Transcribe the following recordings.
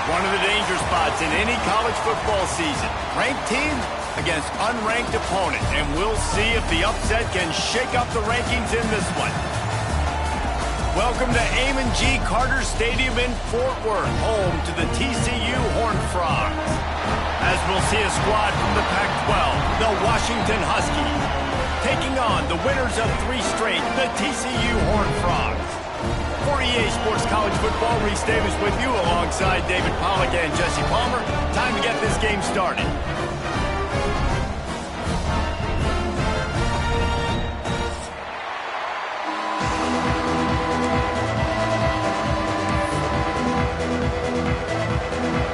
One of the danger spots in any college football season. Ranked teams against unranked opponents. And we'll see if the upset can shake up the rankings in this one. Welcome to Amon G. Carter Stadium in Fort Worth, home to the TCU Horned Frogs. As we'll see a squad from the Pac-12, the Washington Huskies, taking on the winners of 3 straight, the TCU Horned Frogs. For EA Sports College Football, Reese Davis with you alongside David Pollack and Jesse Palmer. Time to get this game started.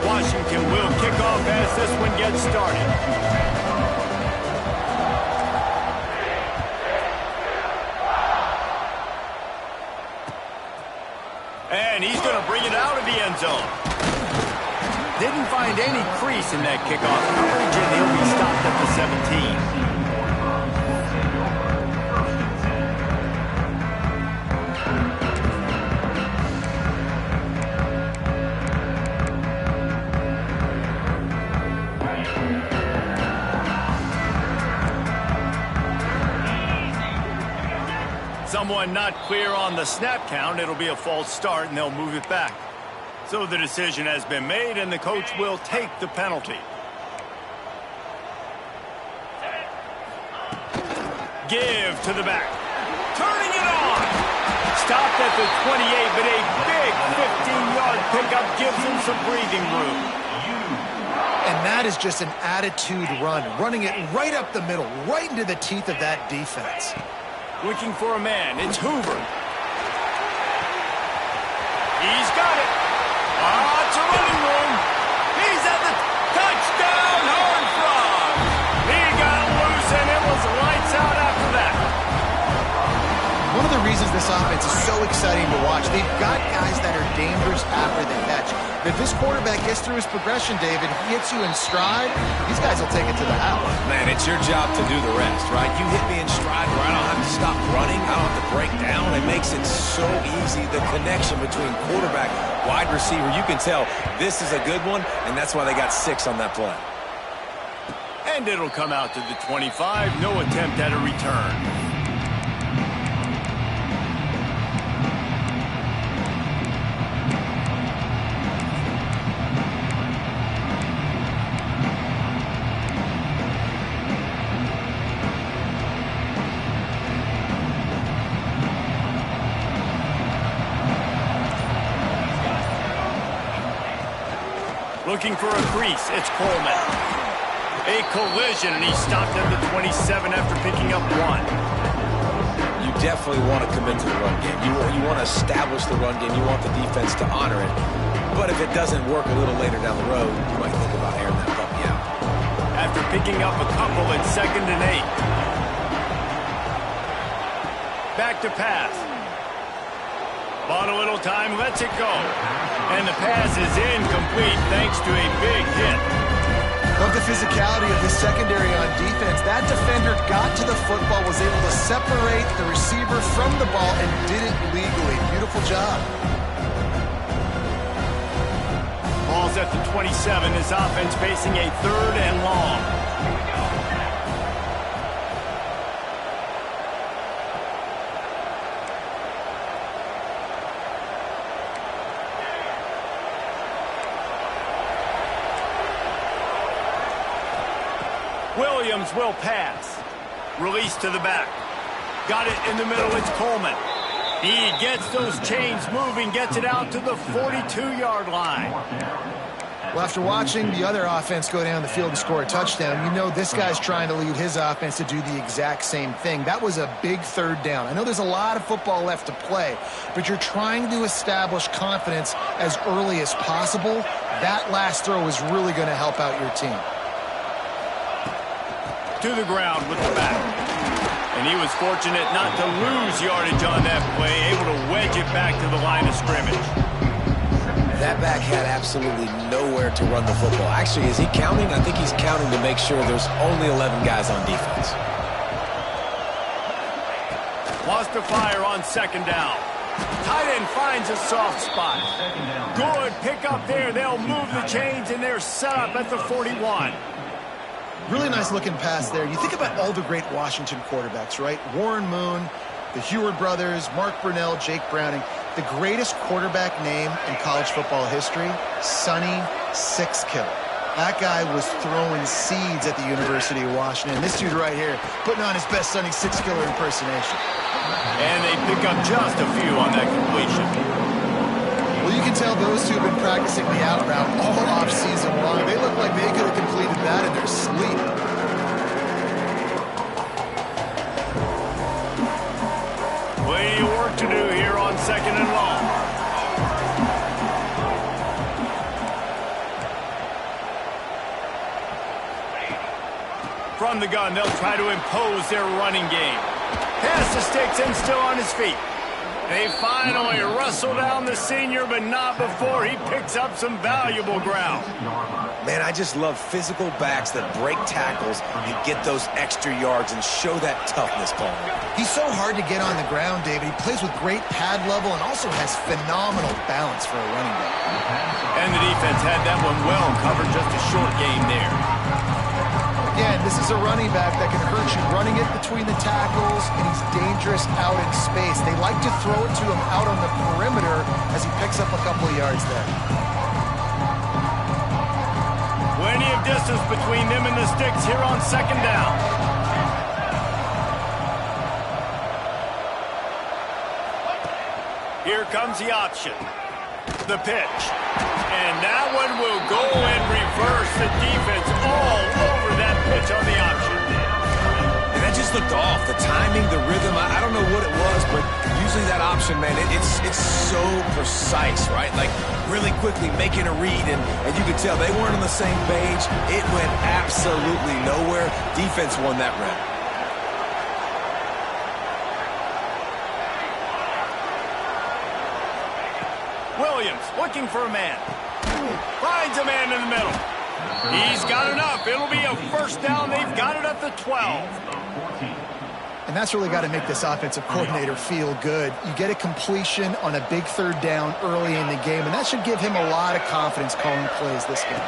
Washington will kick off as this one gets started. And he's going to bring it out of the end zone. Didn't find any crease in that kickoff coverage, and he'll be stopped at the 17. Someone not clear on the snap count. It'll be a false start, and they'll move it back. So the decision has been made, and the coach will take the penalty. Give to the back. Turning it on. Stopped at the 28, but a big 15-yard pickup gives him some breathing room. And that is just an attitude run, running it right up the middle, right into the teeth of that defense. Looking for a man. It's Hoover. He's got it. Lots of running room. He's at the touchdown, Horned Frogs. He got loose, and it was lights out after that. One of the reasons this offense is so exciting to watch, they've got guys that are dangerous after the catch. If this quarterback gets through his progression, David, he hits you in stride, these guys will take it to the house. Man, it's your job to do the rest, right? You hit me in stride where I don't have to stop running, I don't have to break down. It makes it so easy, the connection between quarterback, wide receiver. You can tell this is a good one, and that's why they got 6 on that play. And it'll come out to the 25. No attempt at a return. Looking for a crease, it's Coleman. A collision, and he stopped at the 27 after picking up 1. You definitely want to commit to the run game. You want to establish the run game. You want the defense to honor it. But if it doesn't work a little later down the road, you might think about airing that puppy out. After picking up a couple at 2nd and 8. Back to pass. Bought a little time, lets it go. And the pass is incomplete thanks to a big hit. Love the physicality of this secondary on defense. That defender got to the football, was able to separate the receiver from the ball, and did it legally. Beautiful job. Ball's at the 27. His offense facing a 3rd and long. Williams will pass. Release to the back. Got it in the middle. It's Coleman. He gets those chains moving, gets it out to the 42-yard line. Well, after watching the other offense go down the field and score a touchdown, you know this guy's trying to lead his offense to do the exact same thing. That was a big 3rd down. I know there's a lot of football left to play, but you're trying to establish confidence as early as possible. That last throw is really going to help out your team. To the ground with the back. And he was fortunate not to lose yardage on that play, able to wedge it back to the line of scrimmage. That back had absolutely nowhere to run the football. Actually, is he counting? I think he's counting to make sure there's only 11 guys on defense. Lost to fire on 2nd down. Tight end finds a soft spot. Good pick up there. They'll move the chains, and they're set up at the 41. Really nice looking pass there. You think about all the great Washington quarterbacks, right? Warren Moon, the Heward brothers, Mark Brunell, Jake Browning. The greatest quarterback name in college football history, Sonny Sixkiller. That guy was throwing seeds at the University of Washington. This dude right here putting on his best Sonny Sixkiller impersonation. And they pick up just a few on that completion. Well, you can tell those two have been practicing the out route all off-season long. They look like they could have completed that in their sleep. Plenty of work to do here on 2nd and long. From the gun, they'll try to impose their running game. Pass the sticks and still on his feet. They finally wrestle down the senior, but not before he picks up some valuable ground. Man, I just love physical backs that break tackles and get those extra yards and show that toughness, Coleman. He's so hard to get on the ground, David. He plays with great pad level and also has phenomenal balance for a running back. And the defense had that one well covered, just a short game there. Again, this is a running back that can hurt you running it between the tackles, and he's dangerous out in space. They like to throw it to him out on the perimeter as he picks up a couple of yards there. Plenty of distance between them and the sticks here on 2nd down. Here comes the option. The pitch. And that one will go and reverse the defense all over that pitch on the option. And that just looked off. The timing, the rhythm, I don't know what it was, but usually that option, man, it's so precise, right? Like really quickly making a read, and you could tell they weren't on the same page. It went absolutely nowhere. Defense won that round. Williams looking for a man. Finds a man in the middle. He's got enough. It'll be a first down. They've got it at the 12. And that's really got to make this offensive coordinator feel good. You get a completion on a big 3rd down early in the game, and that should give him a lot of confidence calling plays this game.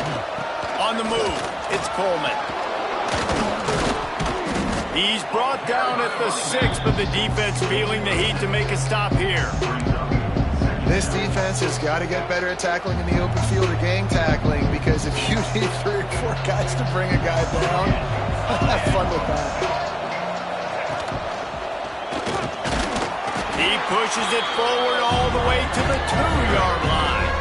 On the move, it's Coleman. He's brought down at the 6, but the defense feeling the heat to make a stop here. This defense has got to get better at tackling in the open field or gang tackling, because if you need 3 or 4 guys to bring a guy down, have fun with that. He pushes it forward all the way to the 2-yard line.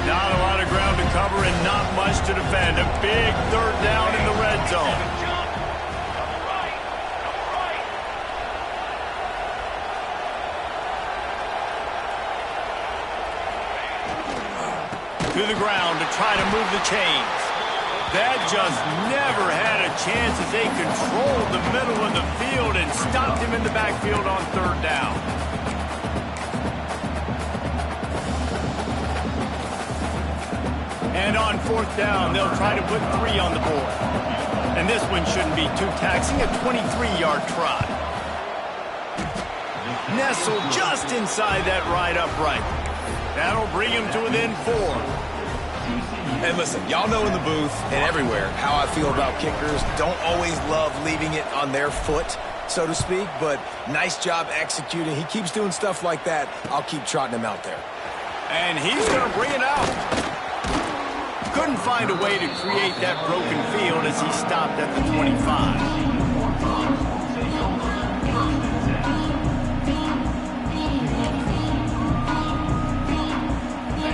Not a lot of ground to cover and not much to defend. A big 3rd down in the red zone. To the ground to try to move the chains. That just never had a chance as they controlled the middle of the field and stopped him in the backfield on 3rd down. And on 4th down, they'll try to put 3 on the board. And this one shouldn't be too taxing, a 23-yard try. Nestled just inside that right upright. That'll bring him to within 4. And listen, y'all know in the booth and everywhere how I feel about kickers. Don't always love leaving it on their foot, so to speak, but nice job executing. He keeps doing stuff like that. I'll keep trotting him out there. And he's going to bring it out. Couldn't find a way to create that broken field as he stopped at the 25.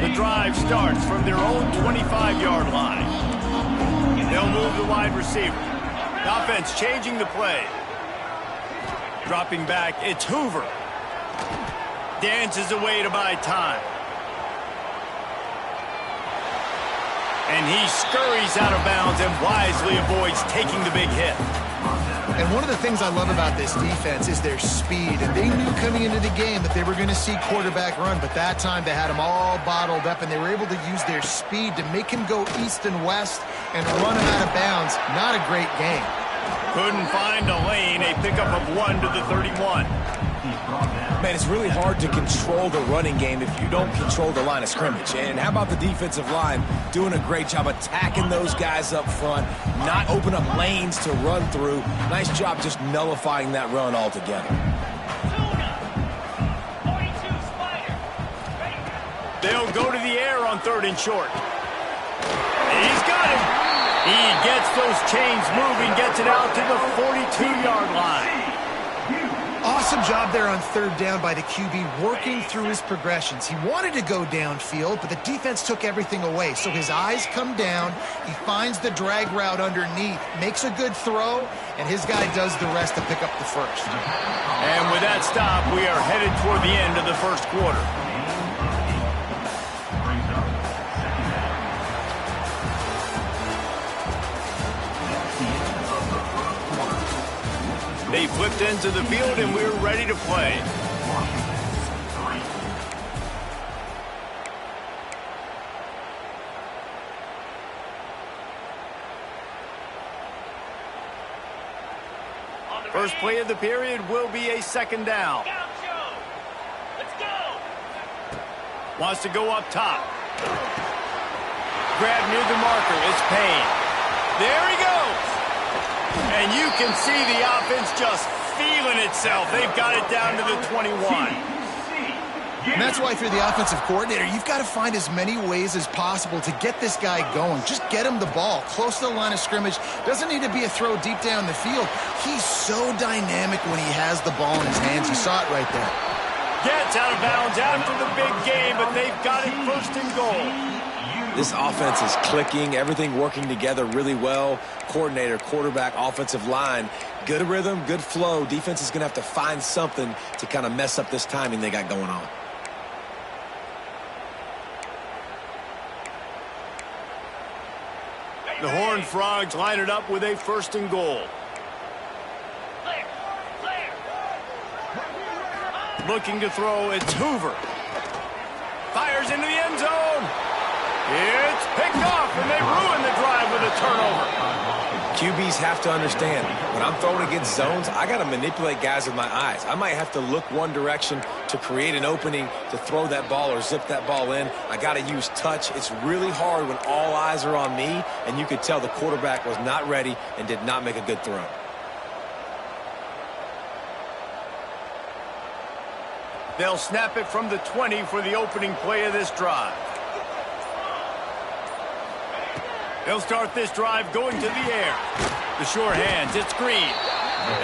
The drive starts from their own 25-yard line. They'll move the wide receiver. The offense changing the play. Dropping back, it's Hoover. Dances away to buy time. And he scurries out of bounds and wisely avoids taking the big hit. And one of the things I love about this defense is their speed. And they knew coming into the game that they were going to see quarterback run, but that time they had him all bottled up, and they were able to use their speed to make him go east and west and run him out of bounds. Not a great game. Couldn't find a lane. A pickup of 1 to the 31. Man, it's really hard to control the running game if you don't control the line of scrimmage. And how about the defensive line doing a great job attacking those guys up front, not open up lanes to run through. Nice job just nullifying that run altogether. They'll go to the air on 3rd and short. He's got him. He gets those chains moving, gets it out to the 42-yard line. Awesome job there on 3rd down by the QB, working through his progressions. He wanted to go downfield, but the defense took everything away. So his eyes come down, he finds the drag route underneath, makes a good throw, and his guy does the rest to pick up the first. And with that stop, we are headed toward the end of the first quarter. They flipped into the field, and we're ready to play. First play of the period will be a 2nd down. Let's go. Wants to go up top. Grab near the marker. It's Payne. There he goes. And you can see the offense just feeling itself. They've got it down to the 21. And that's why if you're the offensive coordinator, you've got to find as many ways as possible to get this guy going. Just get him the ball close to the line of scrimmage. Doesn't need to be a throw deep down the field. He's so dynamic when he has the ball in his hands. You saw it right there. Gets out of bounds after the big game, but they've got it 1st and goal. This offense is clicking, everything working together really well. Coordinator, quarterback, offensive line, good rhythm, good flow. Defense is going to have to find something to kind of mess up this timing they got going on. The Horned Frogs line it up with a 1st and goal. Looking to throw, it's Hoover. Fires into the end zone. It's picked off, and they ruin the drive with a turnover. QBs have to understand, when I'm throwing against zones, I got to manipulate guys with my eyes. I might have to look one direction to create an opening to throw that ball or zip that ball in. I got to use touch. It's really hard when all eyes are on me, and you could tell the quarterback was not ready and did not make a good throw. They'll snap it from the 20 for the opening play of this drive. They'll start this drive going to the air. The sure hands, it's Green.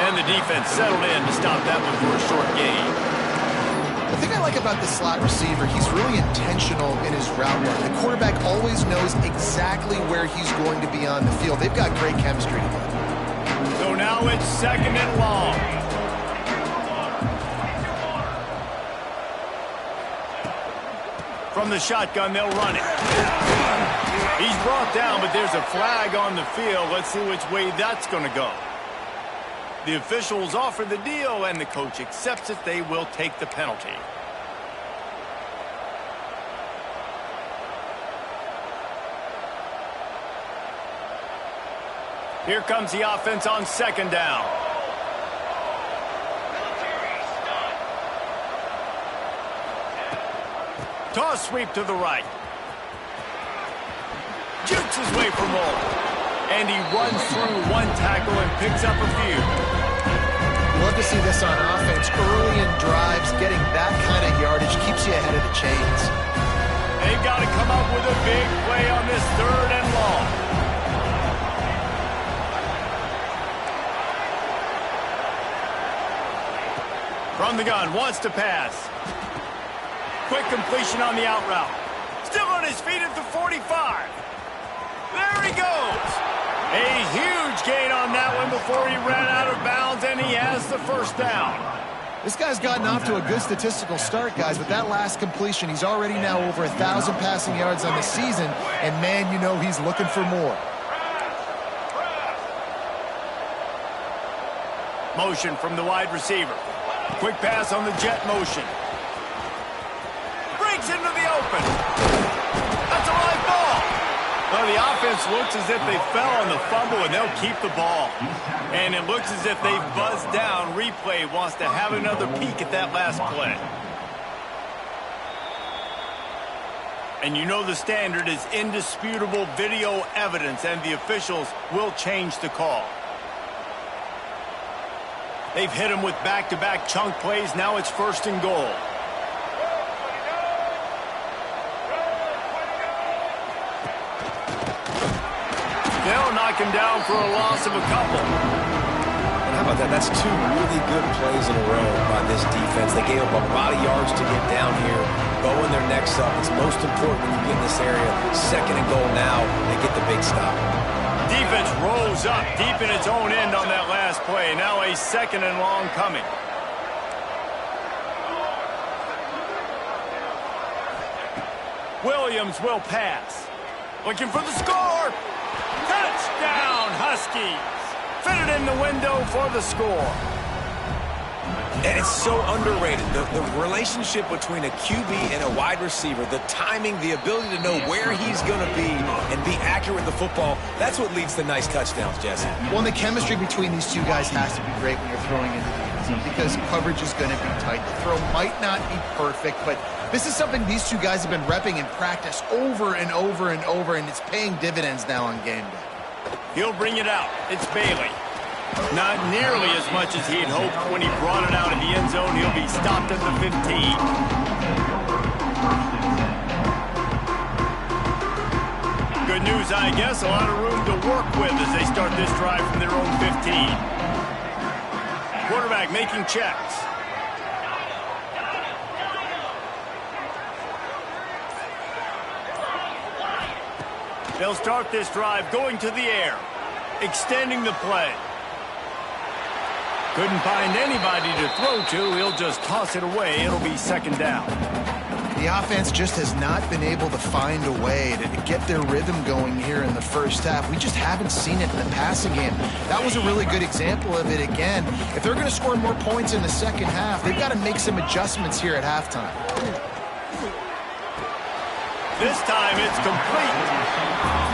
And the defense settled in to stop that one for a short gain. The thing I like about the slot receiver, he's really intentional in his route run. The quarterback always knows exactly where he's going to be on the field. They've got great chemistry together. So now it's 2nd and long. From the shotgun, they'll run it. He's brought down, but there's a flag on the field. Let's see which way that's going to go. The officials offer the deal, and the coach accepts it. They will take the penalty. Here comes the offense on 2nd down. Toss sweep to the right. Jukes his way from home. And he runs through one tackle and picks up a few. Love to see this on offense. Early in drives, getting that kind of yardage keeps you ahead of the chains. They've got to come up with a big play on this 3rd and long. From the gun, wants to pass. Quick completion on the out route. Still on his feet at the 45. There he goes. A huge gain on that one before he ran out of bounds, and he has the 1st down. This guy's gotten off to a good statistical start, guys. With that last completion, he's already now over 1,000 passing yards on the season, and man, you know he's looking for more. Motion from the wide receiver. Quick pass on the jet motion. Breaks into the open. That's a live ball. Well, the offense looks as if they fell on the fumble, and they'll keep the ball. And it looks as if they've buzzed down. Replay wants to have another peek at that last play. And you know the standard is indisputable video evidence, and the officials will change the call. They've hit him with back-to-back chunk plays. Now it's 1st and goal. They'll knock him down for a loss of a couple. And how about that? That's 2 really good plays in a row by this defense. They gave up a lot of yards to get down here, bowing their necks up. It's most important when you get in this area. 2nd and goal now. They get the big stop. Defense rolls up deep in its own end on that last play. Now a 2nd and long coming. Williams will pass. Looking for the score. Touchdown, Huskies. Fitted in the window for the score. And it's so underrated. The relationship between a QB and a wide receiver, the timing, the ability to know where he's going to be and be accurate with the football, that's what leads to nice touchdowns, Jesse. Well, the chemistry between these two guys has to be great when you're throwing into the end zone because coverage is going to be tight. The throw might not be perfect, but this is something these two guys have been repping in practice over and over and over, and it's paying dividends now on game day. He'll bring it out. It's Bailey. Not nearly as much as he had hoped when he brought it out of the end zone. He'll be stopped at the 15. Good news, I guess. A lot of room to work with as they start this drive from their own 15. Quarterback making checks. They'll start this drive going to the air, extending the play. Couldn't find anybody to throw to. He'll just toss it away. It'll be 2nd down. The offense just has not been able to find a way to get their rhythm going here in the first half. We just haven't seen it in the passing game. That was a really good example of it again. If they're going to score more points in the second half, they've got to make some adjustments here at halftime. This time it's complete.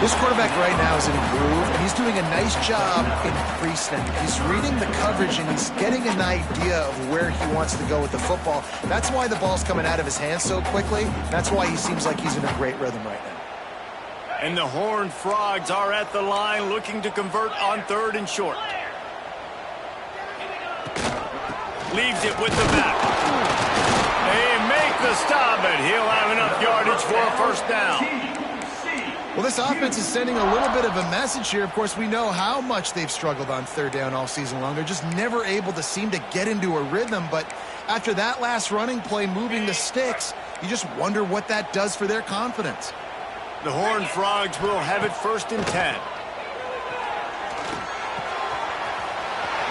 This quarterback right now is in a groove, and he's doing a nice job in pre-snap. He's reading the coverage, and he's getting an idea of where he wants to go with the football. That's why the ball's coming out of his hands so quickly. That's why he seems like he's in a great rhythm right now. And the Horned Frogs are at the line looking to convert on 3rd and short. Leaves it with the back. They make the stop, but he'll have enough yardage for a 1st down. Well, this offense is sending a little bit of a message here. Of course, we know how much they've struggled on 3rd down all season long. They're just never able to seem to get into a rhythm. But after that last running play, moving the sticks, you just wonder what that does for their confidence. The Horned Frogs will have it 1st and 10.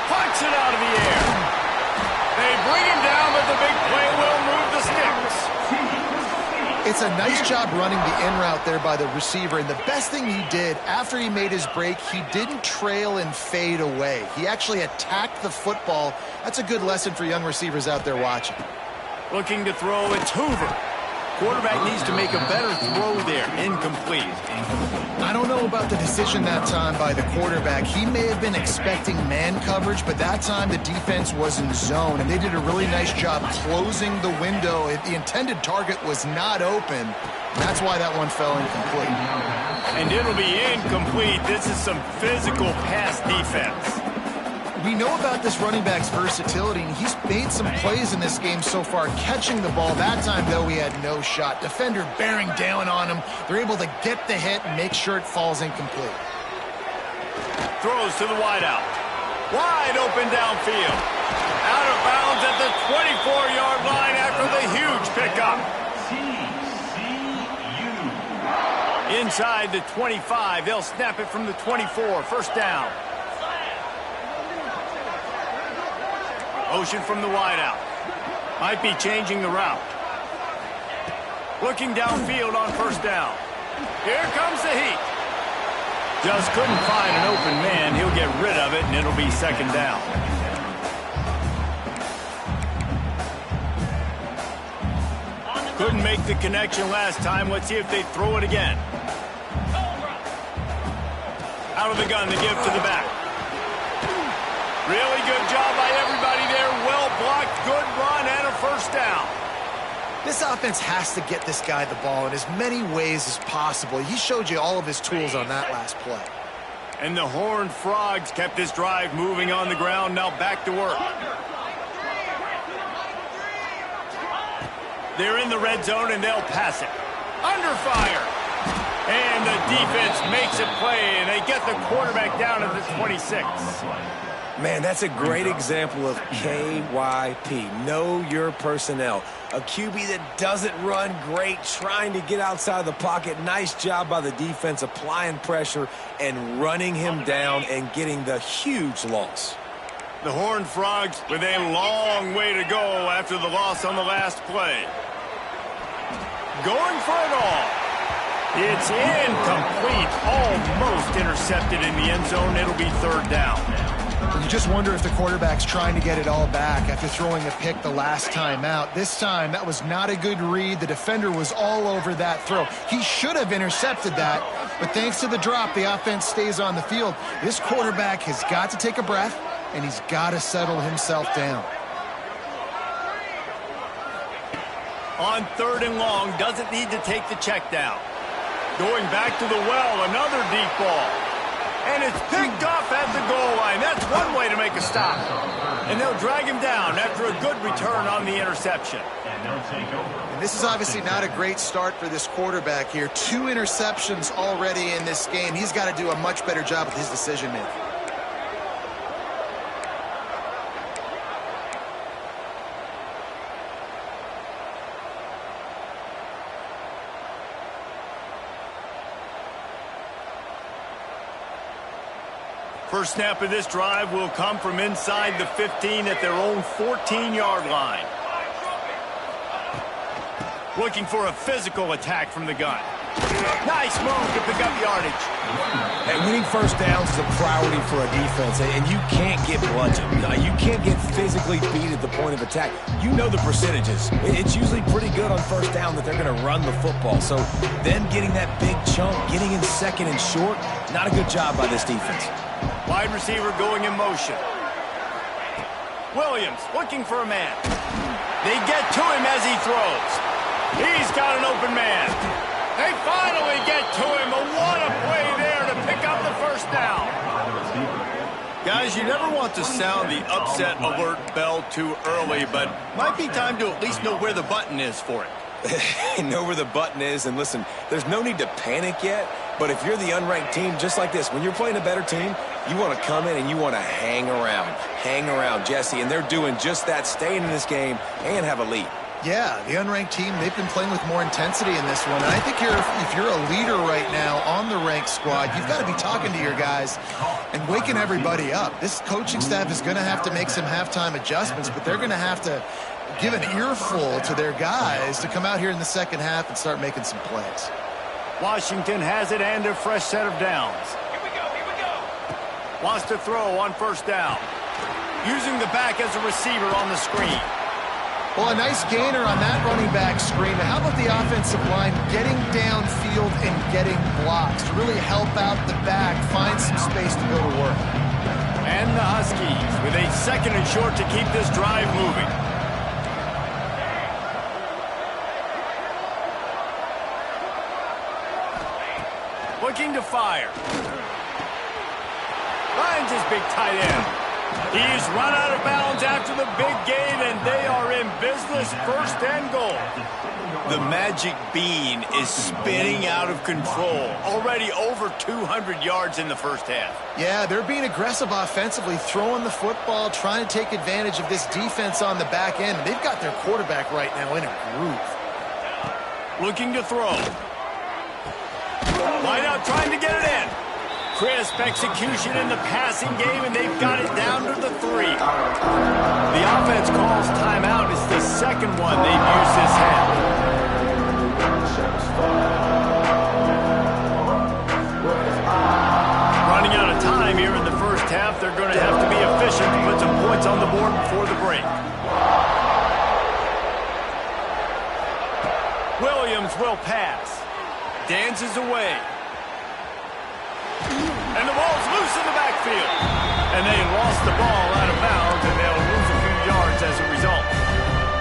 Punch it out of the air. They bring him down, but the big play will move the sticks. It's a nice job running the in route there by the receiver, and the best thing he did after he made his break, he didn't trail and fade away. He actually attacked the football. That's a good lesson for young receivers out there watching. Looking to throw, it's Hoover. Quarterback needs to make a better throw there. Incomplete. I don't know about the decision that time by the quarterback. He may have been expecting man coverage, but that time the defense was in zone, and they did a really nice job closing the window. The intended target was not open. That's why that one fell incomplete. And it'll be incomplete. This is some physical pass defense. We know about this running back's versatility, and he's made some plays in this game so far, catching the ball. That time, though, he had no shot. Defender bearing down on him. They're able to get the hit and make sure it falls incomplete. Throws to the wideout. Wide open downfield. Out of bounds at the 24-yard line after the huge pickup. Inside the 25. They'll snap it from the 24. 1st down. Motion from the wideout. Might be changing the route. Looking downfield on 1st down. Here comes the heat. Just couldn't find an open man. He'll get rid of it, and it'll be 2nd down. Couldn't make the connection last time. Let's see if they throw it again. Out of the gun, the give to the back. Really good job by everybody there. Well blocked, good run, and a first down. This offense has to get this guy the ball in as many ways as possible. He showed you all of his tools on that last play. And the Horned Frogs kept this drive moving on the ground. Now back to work. They're in the red zone, and they'll pass it. Under fire. And the defense makes a play, and they get the quarterback down at the 26. Man, that's a great example of KYP. Know your personnel. A QB that doesn't run great, trying to get outside the pocket. Nice job by the defense, applying pressure and running him down and getting the huge loss. The Horned Frogs with a long way to go after the loss on the last play. Going for it all. It's incomplete, almost intercepted in the end zone. It'll be third down. You just wonder if the quarterback's trying to get it all back after throwing a pick the last time out. This time, that was not a good read. The defender was all over that throw. He should have intercepted that, but thanks to the drop, the offense stays on the field. This quarterback has got to take a breath, and he's got to settle himself down. On third and long, doesn't need to take the check down. Going back to the well, another deep ball. And it's picked off at the goal line. That's one way to make a stop. And they'll drag him down after a good return on the interception. And this is obviously not a great start for this quarterback here. 2 interceptions already in this game. He's got to do a much better job with his decision-making. First snap of this drive will come from inside the 15 at their own 14-yard line. Looking for a physical attack from the gun. Nice move to pick up yardage. Hey, winning first downs is a priority for a defense, and you can't get bludgeoned. You can't get physically beat at the point of attack. You know the percentages. It's usually pretty good on first down that they're going to run the football. So them getting that big chunk, getting in second and short, not a good job by this defense. Wide receiver going in motion. Williams looking for a man. They get to him as he throws. He's got an open man. They finally get to him. But what a play there to pick up the first down. Guys, you never want to sound the upset alert bell too early, but might be time to at least know where the button is for it. Know where the button is, and listen, there's no need to panic yet, but if you're the unranked team, just like this, when you're playing a better team, you want to come in and you want to hang around, Jesse, and they're doing just that, staying in this game and have a lead. Yeah, the unranked team, they've been playing with more intensity in this one, and I think if you're a leader right now on the ranked squad, you've got to be talking to your guys and waking everybody up. This coaching staff is going to have to make some halftime adjustments, but they're going to have to give an earful to their guys to come out here in the second half and start making some plays. Washington has it and a fresh set of downs. Here we go. Wants to throw on first down. Using the back as a receiver on the screen. Well, a nice gainer on that running back screen. But how about the offensive line getting downfield and getting blocks to really help out the back, find some space to go to work. And the Huskies with a second and short to keep this drive moving. Looking to fire. Finds his big tight end. He's run out of bounds after the big gain, and they are in business, first and goal. The magic bean is spinning out of control. Already over 200 yards in the first half. Yeah, they're being aggressive offensively, throwing the football, trying to take advantage of this defense on the back end. They've got their quarterback right now in a groove. Looking to throw. Wide out trying to get it in. Crisp execution in the passing game, and they've got it down to the 3. The offense calls timeout. It's the second one they've used this half. Running out of time here in the first half. They're going to have to be efficient to put some points on the board before the break. will pass. Dances away. And the ball's loose in the backfield. And they lost the ball out of bounds, and they'll lose a few yards as a result.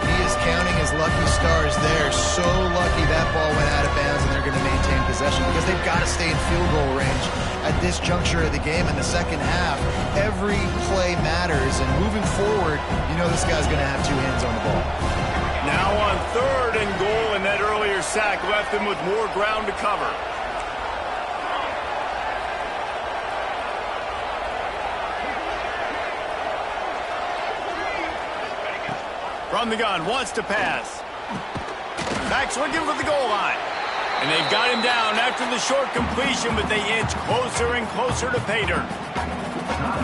He is counting his lucky stars there. So lucky that ball went out of bounds, and they're going to maintain possession because they've got to stay in field goal range at this juncture of the game in the second half. Every play matters, and moving forward, you know this guy's going to have two hands on the ball. Now on 3rd and goal, and that earlier sack left them with more ground to cover. From the gun, wants to pass. Back's looking for the goal line. And they've got him down after the short completion, but they inch closer and closer to pay dirt.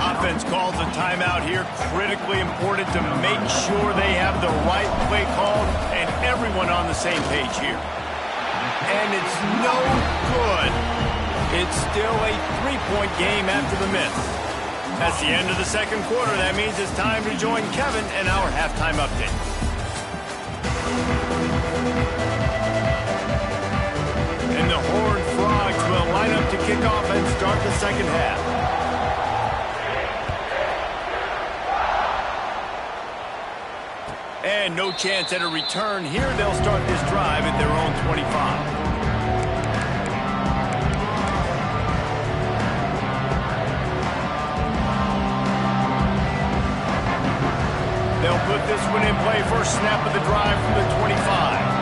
Offense calls a timeout here. Critically important to make sure they have the right play called and everyone on the same page here. And it's no good. It's still a 3-point game after the miss. That's the end of the second quarter. That means it's time to join Kevin in our halftime update. And the Horned Frogs will line up to kick off and start the second half. And no chance at a return here. They'll start this drive at their own 25. They'll put this one in play. First snap of the drive from the 25.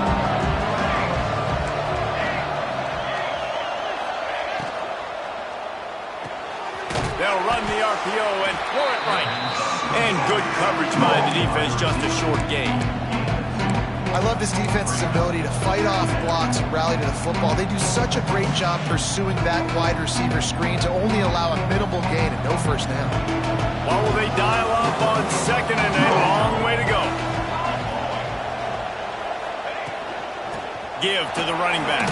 They'll run the RPO and throw it right. And good coverage by the defense, just a short gain. I love this defense's ability to fight off blocks and rally to the football. They do such a great job pursuing that wide receiver screen to only allow a minimal gain and no first down. Well, will they dial up on 2nd and a long way to go? Give to the running back.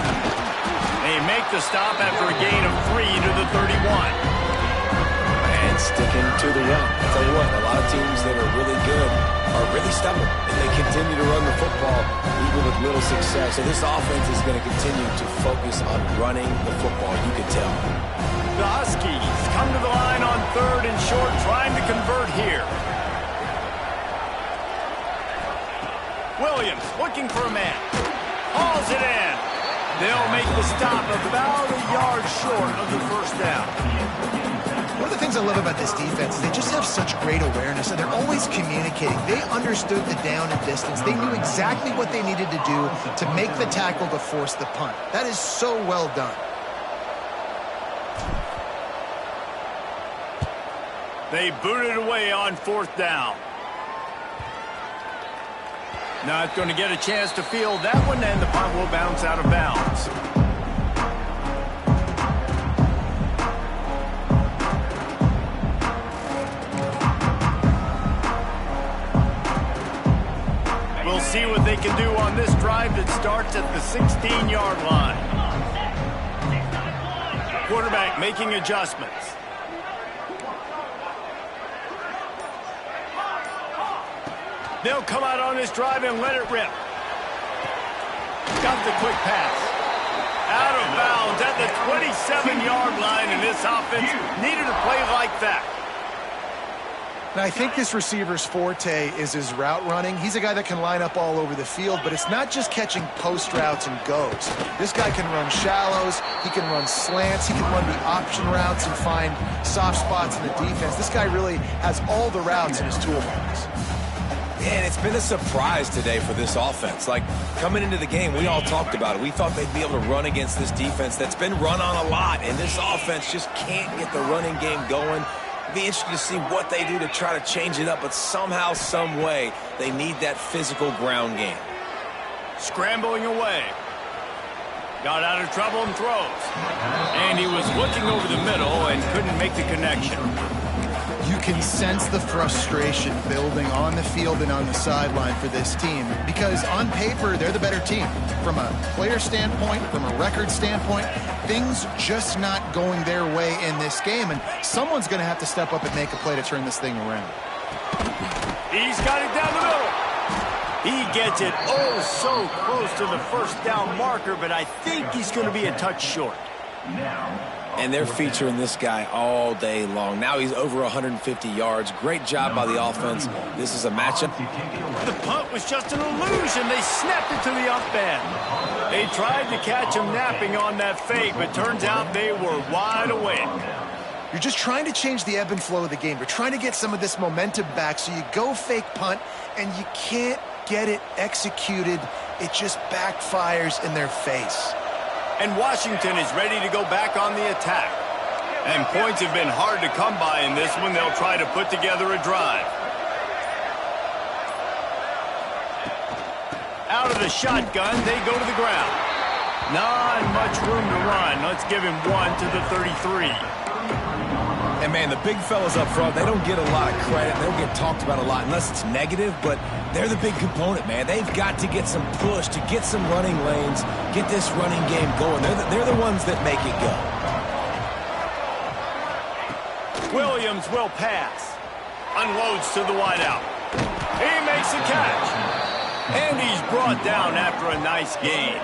They make the stop after a gain of 3 to the 31. And sticking to the run. I'll tell you what, a lot of teams that are really good are really stubborn, and they continue to run the football even with little success. So this offense is going to continue to focus on running the football, you can tell. The Huskies come to the line on 3rd and short, trying to convert here. Williams looking for a man. Hauls it in. They'll make the stop about a yard short of the first down. One of the things I love about this defense is they just have such great awareness, and they're always communicating. They understood the down and distance. They knew exactly what they needed to do to make the tackle to force the punt. That is so well done. They boot it away on 4th down. Not going to get a chance to field that one, and the punt will bounce out of bounds. We'll see what they can do on this drive that starts at the 16-yard line. Quarterback making adjustments. They'll come out on this drive and let it rip. Got the quick pass. Out of bounds at the 27-yard line, and this offense needed a play like that. Now, I think this receiver's forte is his route running. He's a guy that can line up all over the field, but it's not just catching post routes and goes. This guy can run shallows, he can run slants, he can run the option routes and find soft spots in the defense. This guy really has all the routes in his toolbox. Man, it's been a surprise today for this offense. Like, coming into the game, we all talked about it. We thought they'd be able to run against this defense that's been run on a lot, and this offense just can't get the running game going. Be interested to see what they do to try to change it up, but somehow, some way, they need that physical ground game. Scrambling away. Got out of trouble and throws. And he was looking over the middle and couldn't make the connection. You can sense the frustration building on the field and on the sideline for this team because on paper, they're the better team. From a player standpoint, from a record standpoint, things just not going their way in this game, and someone's going to have to step up and make a play to turn this thing around. He's got it down the middle. He gets it oh so close to the first down marker, but I think he's going to be a touch short. And they're featuring this guy all day long. Now he's over 150 yards. Great job by the offense. This is a matchup. The punt was just an illusion. They snapped it to the up end. They tried to catch him napping on that fake, but turns out they were wide awake. You're just trying to change the ebb and flow of the game. You're trying to get some of this momentum back, so you go fake punt, and you can't get it executed. It just backfires in their face. And Washington is ready to go back on the attack. And points have been hard to come by in this one. They'll try to put together a drive. Out of the shotgun, they go to the ground. Not much room to run. Let's give him one to the 33. And, man, the big fellas up front, they don't get a lot of credit. They don't get talked about a lot unless it's negative, but they're the big component, man. They've got to get some push, to get some running lanes, get this running game going. They're the ones that make it go. Williams will pass. Unloads to the wideout. He makes a catch. And he's brought down after a nice gain.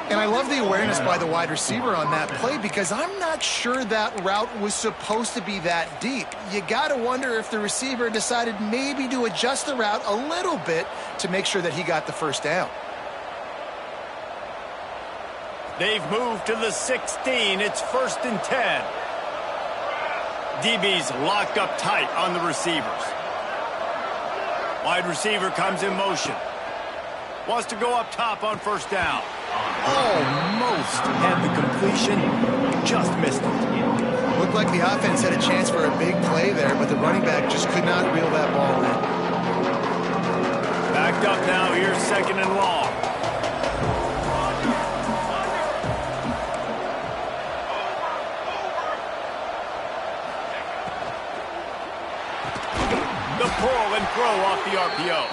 And I love the awareness by the wide receiver on that play, because I'm not sure that route was supposed to be that deep. You got to wonder if the receiver decided maybe to adjust the route a little bit to make sure that he got the first down. They've moved to the 16. It's 1st and 10. DB's locked up tight on the receivers. Wide receiver comes in motion. Wants to go up top on 1st down. Almost had the completion, just missed it. Looked like the offense had a chance for a big play there, but the running back just could not reel that ball in. Backed up now, here's 2nd and long. The pull and throw off the RPO.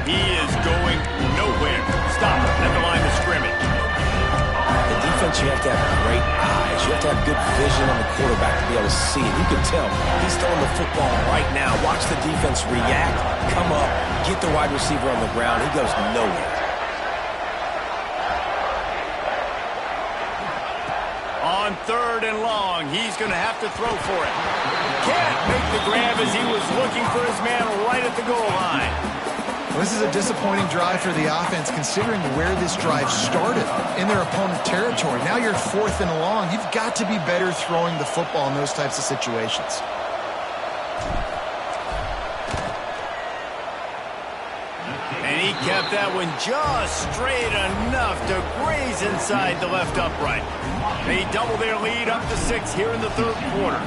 He is going nowhere. Stop at the line of scrimmage. The defense, you have to have great eyes. You have to have good vision on the quarterback to be able to see it. You can tell he's throwing the football right now. Watch the defense react, come up, get the wide receiver on the ground. He goes nowhere. On 3rd and long, he's going to have to throw for it. Can't make the grab as he was looking for his man right at the goal line. Well, this is a disappointing drive for the offense, considering where this drive started in their opponent territory. Now you're 4th and long. You've got to be better throwing the football in those types of situations. And he kept that one just straight enough to graze inside the left upright. They double their lead up to 6 here in the 3rd quarter.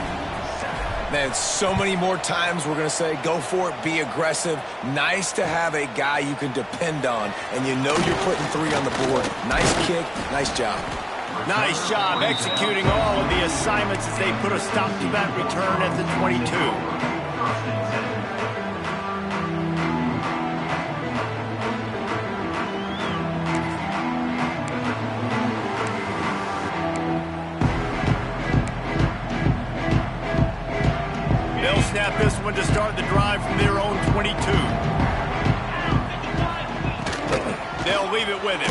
Man, so many more times we're going to say, go for it, be aggressive. Nice to have a guy you can depend on, and you know you're putting 3 on the board. Nice kick, nice job. Nice job executing all of the assignments as they put a stop to that return at the 22. Snap this one to start the drive from their own 22. They'll leave it with him.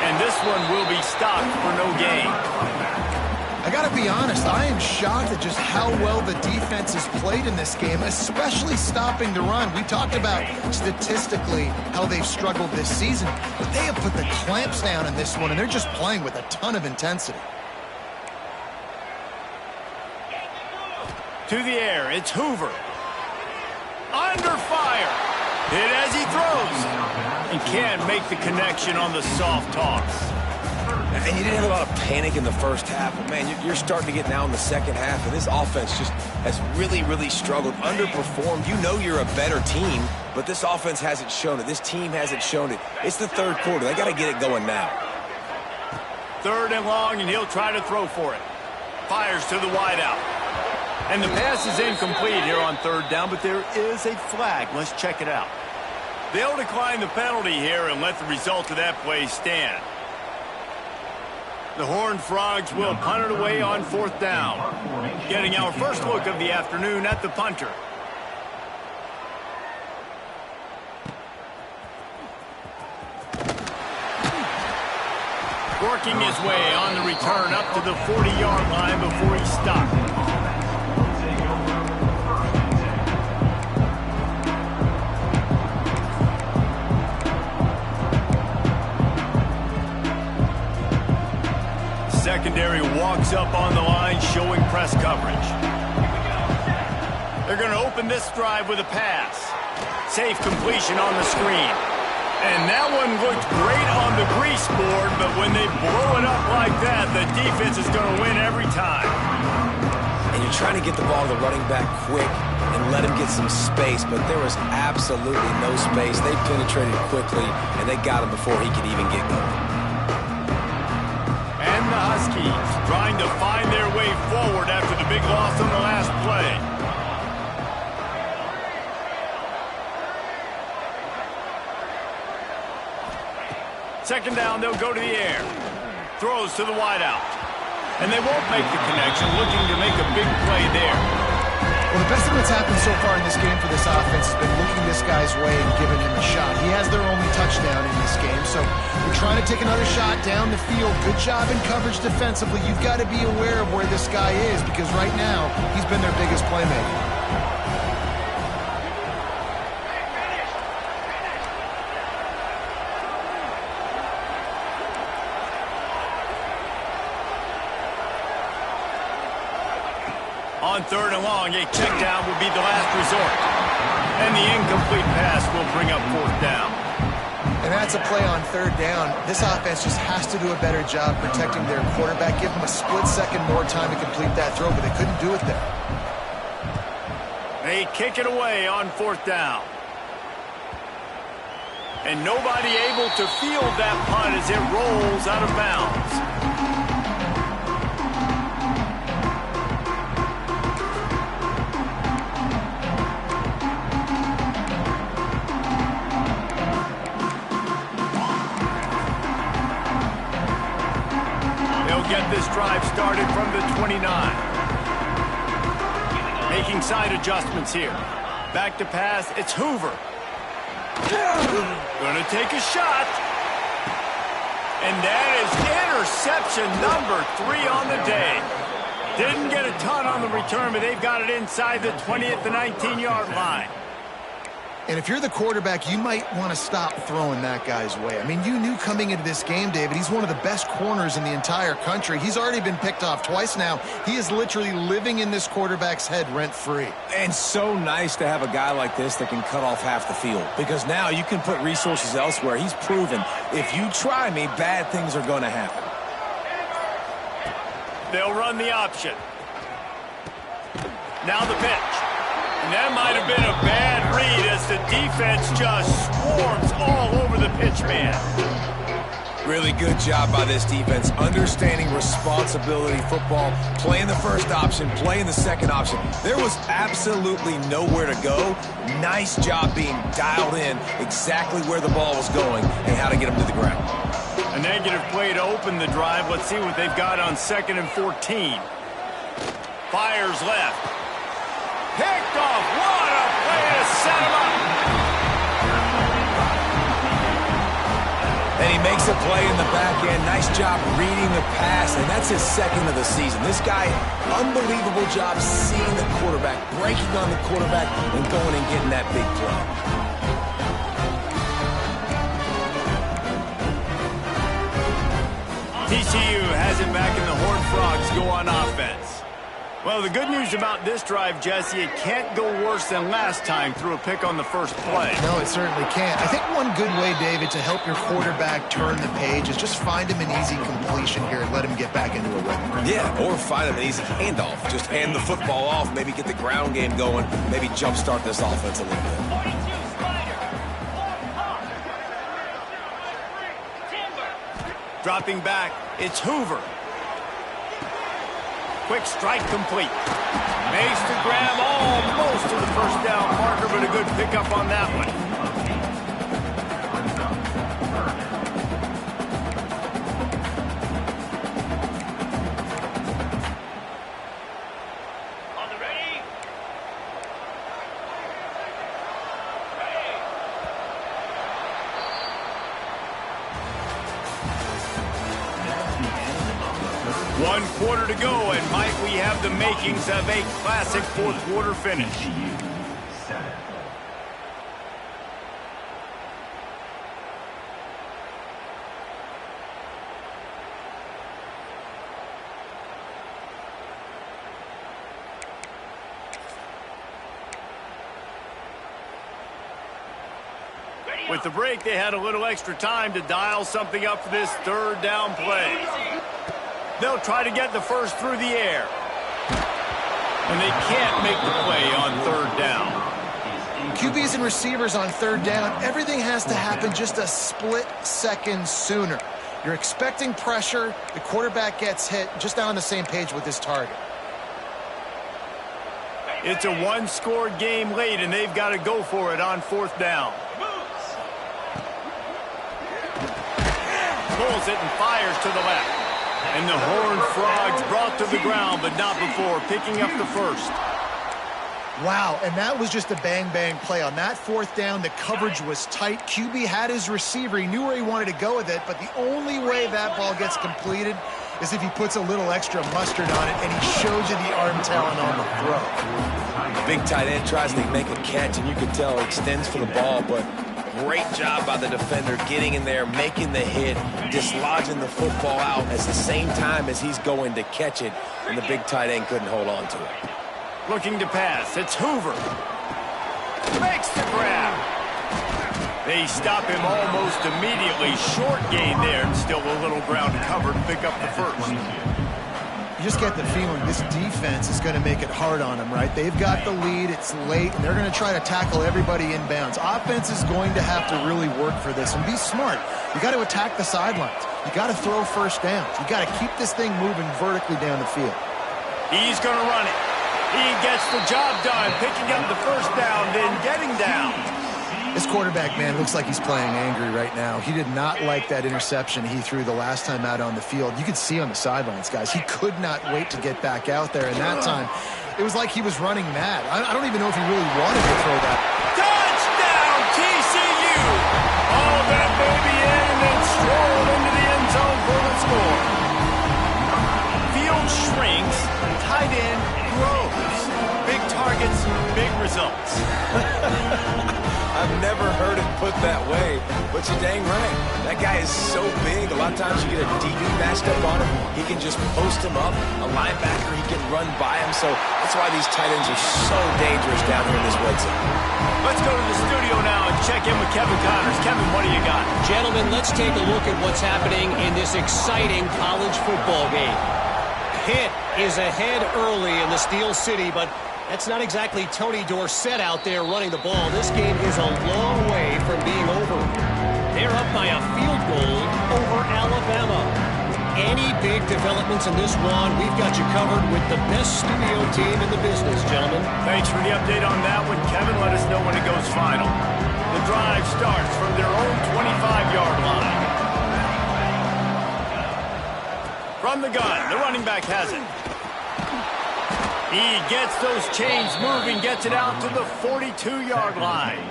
And this one will be stopped for no gain. I got to be honest, I am shocked at just how well the defense has played in this game, especially stopping the run. We talked about statistically how they've struggled this season, but they have put the clamps down in this one, and they're just playing with a ton of intensity. To the air, it's Hoover. Under fire. Hit as he throws. He can't make the connection on the soft toss. And you didn't have a lot of panic in the first half, but, man, you're starting to get now in the second half, and this offense just has really, really struggled, underperformed. You know you're a better team, but this offense hasn't shown it. This team hasn't shown it. It's the 3rd quarter. They got to get it going now. 3rd and long, and he'll try to throw for it. Fires to the wideout. And the pass is incomplete here on 3rd down, but there is a flag. Let's check it out. They'll decline the penalty here and let the result of that play stand. The Horned Frogs will punt it away on 4th down. Getting our first look of the afternoon at the punter. Working his way on the return up to the 40-yard line before he stopped. Secondary walks up on the line, showing press coverage. They're going to open this drive with a pass. Safe completion on the screen. And that one looked great on the grease board, but when they blow it up like that, the defense is going to win every time. And you're trying to get the ball to the running back quick and let him get some space, but there was absolutely no space. They penetrated quickly, and they got him before he could even get going. And the Huskies trying to find their way forward after the big loss on the last play. Second down, they'll go to the air. Throws to the wideout. And they won't make the connection, looking to make a big play there. Well, the best thing that's happened so far in this game for this offense has been looking this guy's way and giving him a shot. He has their only touchdown in this game, so you're trying to take another shot down the field. Good job in coverage defensively. You've got to be aware of where this guy is because right now he's been their biggest playmaker. On third and long, a check down will be the last resort. And the incomplete pass will bring up fourth down. And that's a play on third down. This offense just has to do a better job protecting their quarterback. Give them a split second more time to complete that throw, but they couldn't do it there. They kick it away on fourth down. And nobody able to field that punt as it rolls out of bounds. Get this drive started from the 29. Making side adjustments here. Back to pass, it's Hoover. Gonna take a shot. And that is interception number 3 on the day. Didn't get a ton on the return, but they've got it inside the 20 at the 19-yard line. And if you're the quarterback, you might want to stop throwing that guy's way. I mean, you knew coming into this game, David, he's one of the best corners in the entire country. He's already been picked off twice now. He is literally living in this quarterback's head rent-free. And so nice to have a guy like this that can cut off half the field. Because now you can put resources elsewhere. He's proven, if you try me, bad things are going to happen. They'll run the option. Now the pitch. And that might have been a bad read as the defense just swarms all over the pitch man. Really good job by this defense, understanding responsibility football, playing the first option, playing the second option. There was absolutely nowhere to go. Nice job being dialed in exactly where the ball was going and how to get them to the ground. A negative play to open the drive. Let's see what they've got on 2nd and 14. Fires left. Picked off. What a play to set him up. And he makes a play in the back end. Nice job reading the pass, and that's his 2nd of the season. This guy, unbelievable job seeing the quarterback, breaking on the quarterback, and going and getting that big play. TCU has it back, and the Horned Frogs go on offense. Well, the good news about this drive, Jesse, it can't go worse than last time through a pick on the first play. No, it certainly can't. I think one good way, David, to help your quarterback turn the page is just find him an easy completion here and let him get back into a rhythm. Yeah, or find him an easy handoff. Just hand the football off, maybe get the ground game going, maybe jumpstart this offense a little bit. Dropping back, it's Hoover. Quick strike complete. Makes the grab almost to the first down marker, but a good pickup on that one. On the ready. 1 quarter to go, and might we have the makings of a classic fourth quarter finish. With the break, they had a little extra time to dial something up for this third down play. They'll try to get the first through the air. And they can't make the play on third down. QBs and receivers on third down, everything has to happen just a split second sooner. You're expecting pressure, the quarterback gets hit, just not on the same page with his target. It's a one-scored game late, and they've got to go for it on fourth down. Pulls it and fires to the left. And the Horned Frogs brought to the ground, but not before picking up the first. Wow, and that was just a bang-bang play. On that fourth down, the coverage was tight. QB had his receiver. He knew where he wanted to go with it, but the only way that ball gets completed is if he puts a little extra mustard on it, and he shows you the arm talent on the throw. The big tight end tries to make a catch, and you can tell he extends for the ball, but great job by the defender getting in there, making the hit, dislodging the football out at the same time as he's going to catch it, and the big tight end couldn't hold on to it. Looking to pass. It's Hoover. Makes the grab. They stop him almost immediately. Short gain there, and still a little ground to cover to pick up the first. You just get the feeling this defense is going to make it hard on them, right? They've got the lead, it's late, and they're going to try to tackle everybody inbounds. Offense is going to have to really work for this and be smart. You got to attack the sidelines. You got to throw first downs. You got to keep this thing moving vertically down the field. He's going to run it. He gets the job done, picking up the first down, then getting down. This quarterback, man, looks like he's playing angry right now. He did not like that interception he threw the last time out on the field. You could see on the sidelines, guys. He could not wait to get back out there. And that time, it was like he was running mad. I don't even know if he really wanted to throw that. Touchdown, TCU! All that baby in and then strolled into the end zone for the score. Field shrinks, tight end grows. Big targets, big results. I've never heard it put that way, but you're dang right. That guy is so big. A lot of times you get a DB matched up on him. He can just post him up. A linebacker, he can run by him. So that's why these tight ends are so dangerous down here in this red zone. Let's go to the studio now and check in with Kevin Connors. Kevin, what do you got? Gentlemen, let's take a look at what's happening in this exciting college football game. Pitt is ahead early in the Steel City, but that's not exactly Tony Dorsett out there running the ball. This game is a long way from being over. They're up by a field goal over Alabama. Any big developments in this one, we've got you covered with the best studio team in the business, gentlemen. Thanks for the update on that one, Kevin. Let us know when it goes final. The drive starts from their own 25-yard line. From the gun, the running back has it. He gets those chains moving, gets it out to the 42-yard line.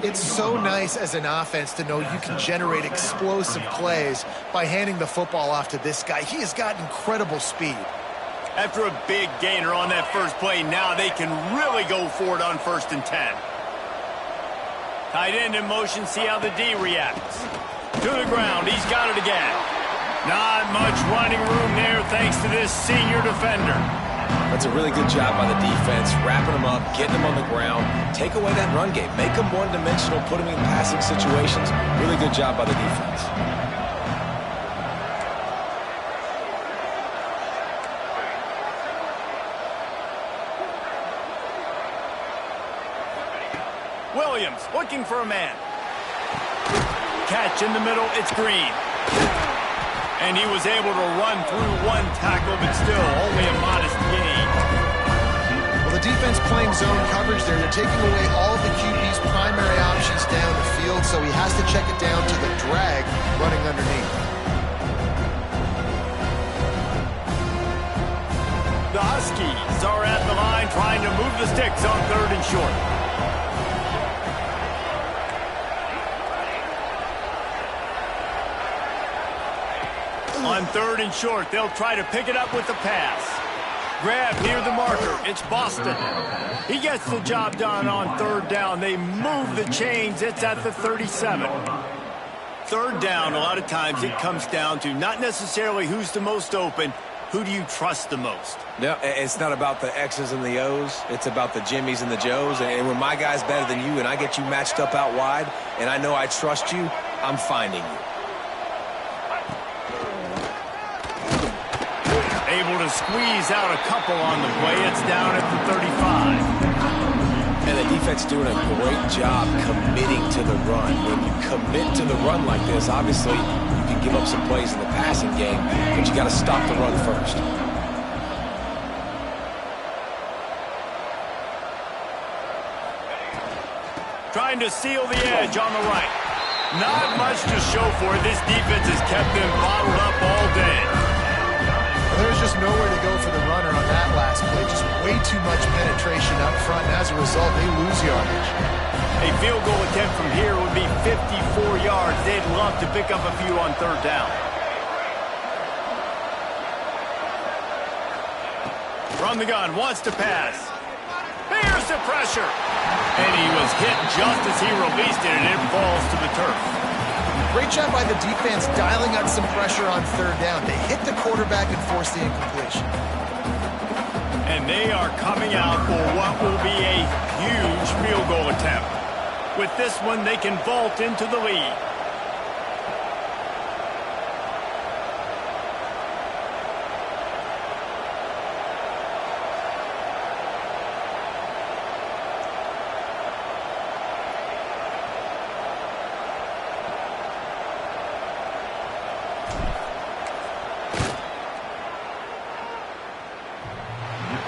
It's so nice as an offense to know you can generate explosive plays by handing the football off to this guy. He has got incredible speed. After a big gainer on that first play, now they can really go for it on 1st and 10. Tight end in motion, see how the D reacts. To the ground, he's got it again. Not much running room there thanks to this senior defender. That's a really good job by the defense, wrapping them up, getting them on the ground, take away that run game, make them one-dimensional, put them in passing situations. Really good job by the defense. Williams looking for a man. Catch in the middle, it's Green. And he was able to run through one tackle, but still only a modest gain. Well, the defense playing zone coverage there. They're taking away all of the QB's primary options down the field, so he has to check it down to the drag running underneath. The Huskies are at the line trying to move the sticks on 3rd and short. On 3rd and short, they'll try to pick it up with the pass. Grab near the marker. It's Boston. He gets the job done on 3rd down. They move the chains. It's at the 37. 3rd down, a lot of times it comes down to not necessarily who's the most open. Who do you trust the most? No, it's not about the X's and the O's. It's about the Jimmies and the Joes. And when my guy's better than you and I get you matched up out wide and I know I trust you, I'm finding you. Able to squeeze out a couple on the play. It's down at the 35. And the defense doing a great job committing to the run. When you commit to the run like this, obviously you can give up some plays in the passing game, but you got to stop the run first. Trying to seal the edge on the right. Not much to show for it. This defense has kept them bottled up all day. There's just nowhere to go for the runner on that last play. Just way too much penetration up front, and as a result, they lose yardage. A field goal attempt from here would be 54 yards. They'd love to pick up a few on 3rd down. From the gun, wants to pass. Here's the pressure. And he was hit just as he released it, and it falls to the turf. Great job by the defense dialing up some pressure on 3rd down. They hit the quarterback and force the incompletion. And they are coming out for what will be a huge field goal attempt. With this one, they can vault into the lead.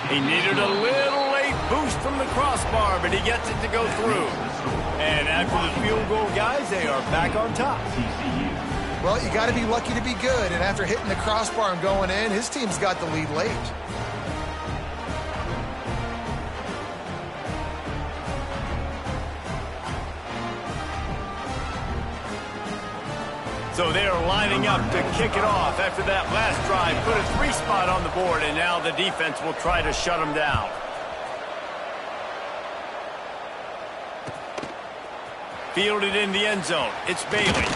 He needed a little late boost from the crossbar, but he gets it to go through. And after the field goal, guys, they are back on top. Well, you got to be lucky to be good, and after hitting the crossbar and going in, his team's got the lead late. So they are lining up to kick it off after that last drive. Put a 3 spot on the board, and now the defense will try to shut them down. Fielded in the end zone. It's Bailey.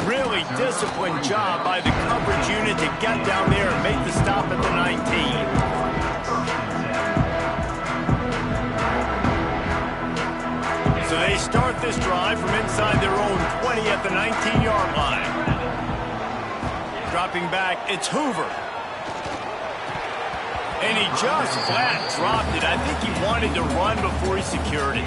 Really disciplined job by the coverage unit to get down there and make the stop at the 19. So they start this drive from inside their own 20 at the 19-yard line. Dropping back, it's Hoover. And he just flat dropped it. I think he wanted to run before he secured it.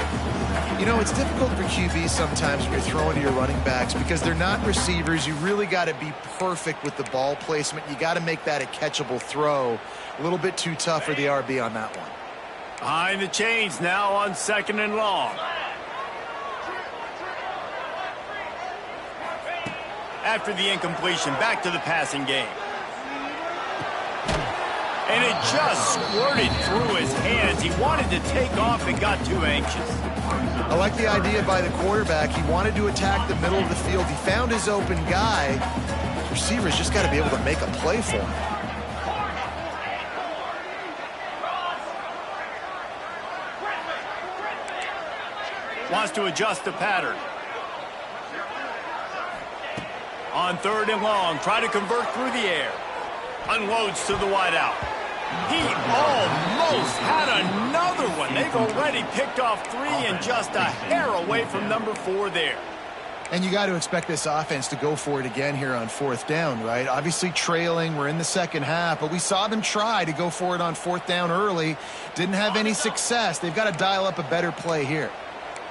You know, it's difficult for QBs sometimes when you're throwing to your running backs because they're not receivers. You really got to be perfect with the ball placement. You got to make that a catchable throw. A little bit too tough for the RB on that one. Behind the chains now on 2nd and long. After the incompletion, back to the passing game. And it just squirted through his hands. He wanted to take off and got too anxious. I like the idea by the quarterback. He wanted to attack the middle of the field. He found his open guy. The receiver's just got to be able to make a play for him. Wants to adjust the pattern. On 3rd and long, try to convert through the air. Unloads to the wideout. He almost had another one. They've already picked off 3 and just a hair away from number 4 there. And you got to expect this offense to go for it again here on 4th down, right? Obviously trailing, we're in the second half, but we saw them try to go for it on 4th down early. Didn't have any success. They've got to dial up a better play here.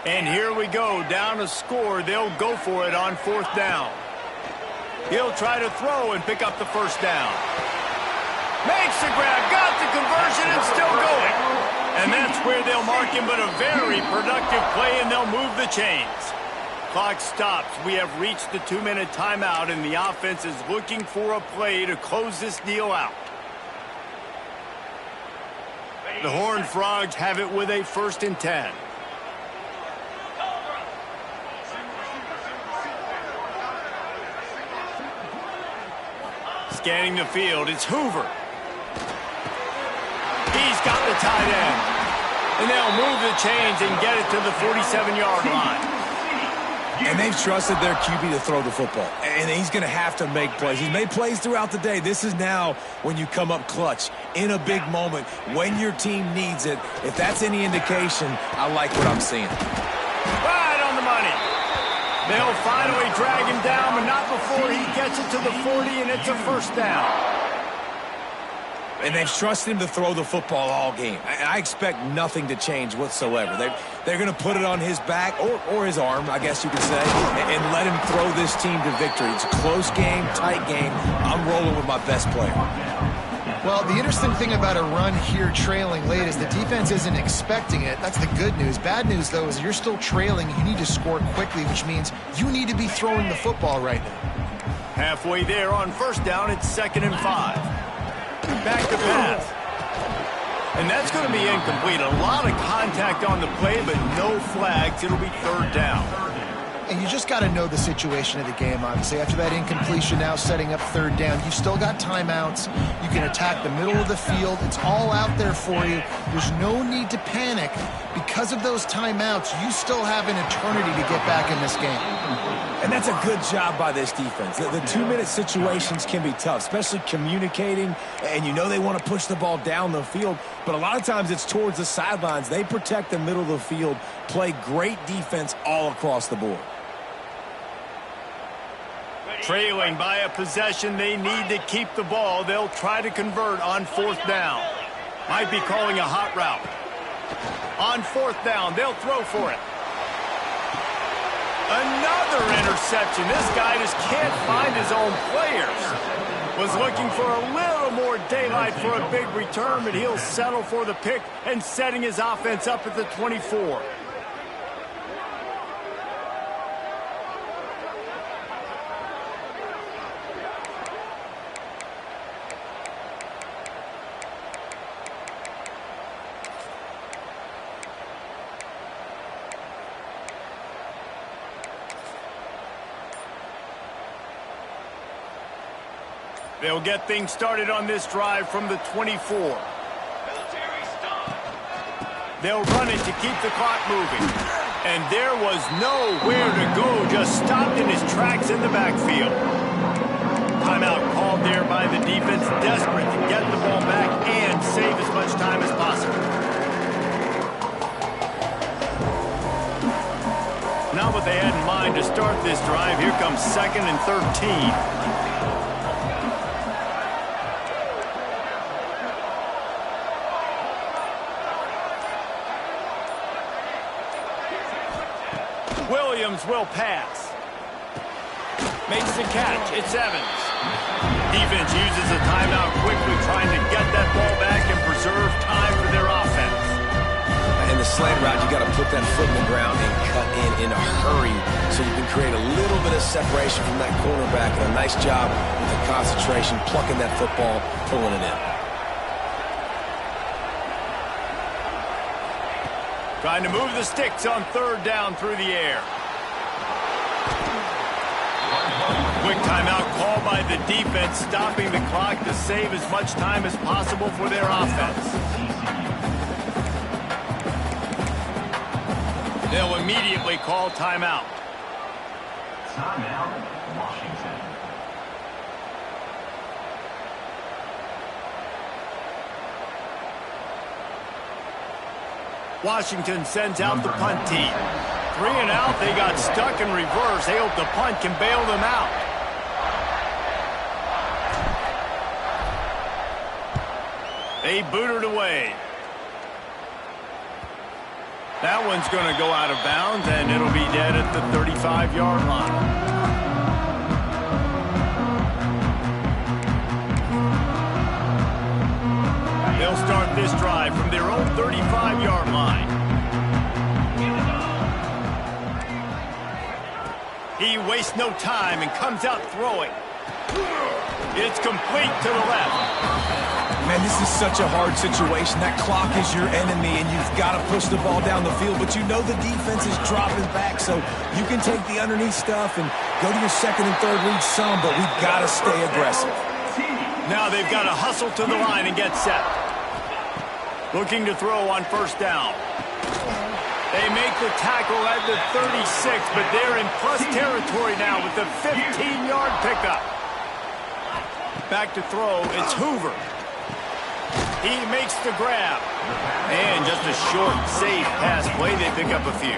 And here we go, down a score. They'll go for it on 4th down. He'll try to throw and pick up the 1st down. Makes the grab, got the conversion, and still going. And that's where they'll mark him, but a very productive play, and they'll move the chains. Clock stops. We have reached the 2-minute timeout, and the offense is looking for a play to close this deal out. The Horned Frogs have it with a 1st and 10. Scanning the field, it's Hoover. He's got the tight end. And they'll move the chains and get it to the 47-yard line. And they've trusted their QB to throw the football. And he's going to have to make plays. He's made plays throughout the day. This is now when you come up clutch in a big moment when your team needs it. If that's any indication, I like what I'm seeing. Right on the money. They'll finally drag him down, but not before he gets it to the 40, and it's a first down. And they've trusted him to throw the football all game. I expect nothing to change whatsoever. They're going to put it on his back, or his arm, I guess you could say, and let him throw this team to victory. It's a close game, tight game. I'm rolling with my best player. Well, the interesting thing about a run here trailing late is the defense isn't expecting it. That's the good news. Bad news, though, is you're still trailing. You need to score quickly, which means you need to be throwing the football right now. Halfway there on first down, it's 2nd and 5. Back to pass. And that's going to be incomplete. A lot of contact on the play, but no flags. It'll be 3rd down. And you just got to know the situation of the game, obviously. After that incompletion, now setting up 3rd down. You still got timeouts. You can attack the middle of the field. It's all out there for you. There's no need to panic. Because of those timeouts, you still have an eternity to get back in this game. And that's a good job by this defense. The 2-minute situations can be tough, especially communicating, and you know they want to push the ball down the field, but a lot of times it's towards the sidelines. They protect the middle of the field, play great defense all across the board. Trailing by a possession, they need to keep the ball. They'll try to convert on 4th down. Might be calling a hot route. On 4th down, they'll throw for it. Another interception. This guy just can't find his own players. Was looking for a little more daylight for a big return, but he'll settle for the pick and setting his offense up at the 24. They'll get things started on this drive from the 24. They'll run it to keep the clock moving. And there was nowhere to go, just stopped in his tracks in the backfield. Timeout called there by the defense, desperate to get the ball back and save as much time as possible. Not what they had in mind to start this drive. Here comes 2nd and 13. Williams will pass. Makes the catch. It's Evans. Defense uses a timeout quickly, trying to get that ball back and preserve time for their offense. In the slant route, you got to put that foot in the ground and cut in a hurry so you can create a little bit of separation from that cornerback. And a nice job with the concentration, plucking that football, pulling it in. Trying to move the sticks on 3rd down through the air. Quick timeout called by the defense, stopping the clock to save as much time as possible for their offense. They'll immediately call timeout. Timeout, Washington. Washington sends out the punt team. 3 and out, they got stuck in reverse. They hope the punt can bail them out. They boot it away. That one's going to go out of bounds, and it'll be dead at the 35-yard line. They'll start this drive from their own 35-yard line. He wastes no time and comes out throwing. It's complete to the left. Man, this is such a hard situation. That clock is your enemy, and you've got to push the ball down the field. But you know the defense is dropping back, so you can take the underneath stuff and go to your 2nd and 3rd read some, but we've got to stay aggressive. Now they've got to hustle to the line and get set. Looking to throw on first down. They make the tackle at the 36, but they're in plus territory now with the 15-yard pickup. Back to throw, it's Hoover. He makes the grab. And just a short, safe pass play, they pick up a few.